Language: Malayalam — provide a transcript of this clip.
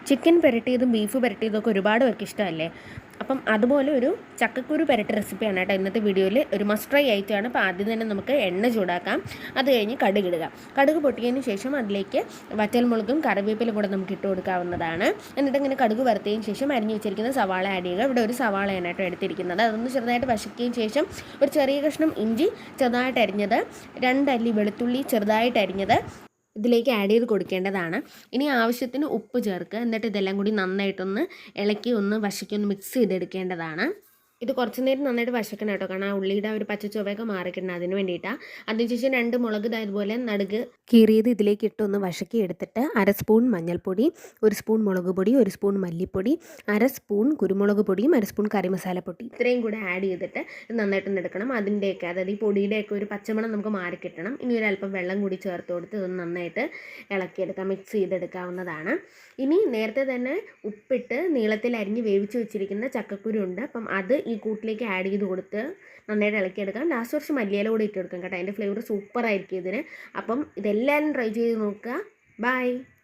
ചിക്കൻ പുരട്ടിയതും ബീഫ് പുരട്ടിയതൊക്കെ ഒരുപാട് പേർക്ക് ഇഷ്ടമല്ലേ? അപ്പം അതുപോലെ ഒരു ചക്കക്കുരു പുരട്ടി റെസിപ്പിയാണ് കേട്ടോ ഇന്നത്തെ വീഡിയോയിൽ. ഒരു മസ്റ്റ് ട്രൈ ആയിട്ടാണ്. അപ്പോൾ ആദ്യം തന്നെ നമുക്ക് എണ്ണ ചൂടാക്കാം. അത് കഴിഞ്ഞ് കടുക് ഇടുക. കടുക് പൊട്ടിയതിന് ശേഷം അതിലേക്ക് വറ്റൽമുളകും കറിവേപ്പിലും കൂടെ നമുക്ക് ഇട്ട് കൊടുക്കാവുന്നതാണ്. എന്നിട്ട് ഇങ്ങനെ കടുക് വറുത്തതിന് ശേഷം അരിഞ്ഞ് വെച്ചിരിക്കുന്ന സവാള ആഡ് ചെയ്യുക. ഇവിടെ ഒരു സവാളയാണ് കേട്ടോ എടുത്തിരിക്കുന്നത്. അതൊന്ന് ചെറുതായിട്ട് വശക്കിയതിന് ശേഷം ഒരു ചെറിയ കഷ്ണം ഇഞ്ചി ചെറുതായിട്ട് അരിഞ്ഞത്, 2 അല്ലി വെളുത്തുള്ളി ചെറുതായിട്ട് അരിഞ്ഞത് ഇതിലേക്ക് ആഡ് ചെയ്ത് കൊടുക്കേണ്ടതാണ്. ഇനി ആവശ്യത്തിന് ഉപ്പ് ചേർക്കുക. എന്നിട്ട് ഇതെല്ലാം കൂടി നന്നായിട്ടൊന്ന് ഇളക്കി ഒന്ന് വശക്കി മിക്സ് ചെയ്തെടുക്കേണ്ടതാണ്. ഇത് കുറച്ച് നേരം നന്നായിട്ട് വശക്കണം കേട്ടോ, കാരണം ആ ഉള്ളിയുടെ ഒരു പച്ച ചുവയൊക്കെ മാറിക്കിടണം, അതിന് വേണ്ടിയിട്ടാണ്. അതിനുശേഷം 2 മുളക് ഇതുപോലെ നടുക്ക് കീറിയത് ഇതിലേക്ക് ഇട്ടൊന്ന് വശക്കി എടുത്തിട്ട് 1/2 സ്പൂൺ മഞ്ഞൾപ്പൊടി, 1 സ്പൂൺ മുളക് പൊടി, 1 സ്പൂൺ മല്ലിപ്പൊടി, 1/2 സ്പൂൺ കുരുമുളക് പൊടിയും 1 സ്പൂൺ കറി മസാലപ്പൊടി ഇത്രയും കൂടെ ആഡ് ചെയ്തിട്ട് നന്നായിട്ടൊന്ന് എടുക്കണം. അതിൻ്റെയൊക്കെ അതായത് ഈ പൊടിയുടെയൊക്കെ ഒരു പച്ചമണം നമുക്ക് മാറിക്കിട്ടണം. ഇനി ഒരല്പം വെള്ളം കൂടി ചേർത്ത് കൊടുത്ത് ഇതൊന്ന് നന്നായിട്ട് ഇളക്കിയെടുക്കാം, മിക്സ് ചെയ്തെടുക്കാവുന്നതാണ്. ഇനി നേരത്തെ തന്നെ ഉപ്പിട്ട് നീളത്തിൽ അരിഞ്ഞ് വേവിച്ച് വെച്ചിരിക്കുന്ന ചക്കക്കുരു ഉണ്ട്. അപ്പം അത് ഈ കൂട്ടിലേക്ക് ആഡ് ചെയ്ത് കൊടുത്ത് നന്നായിട്ട് ഇളക്കിയെടുക്കാം. ലാസ്റ്റ് കുറച്ച് മല്ലിയില കൂടി ഇട്ട് കൊടുക്കാം കേട്ടോ, അതിൻ്റെ ഫ്ലേവർ സൂപ്പറായിരിക്കും ഇതിന്. അപ്പം ഇതെല്ലാവരും ട്രൈ ചെയ്ത് നോക്കുക. ബൈ.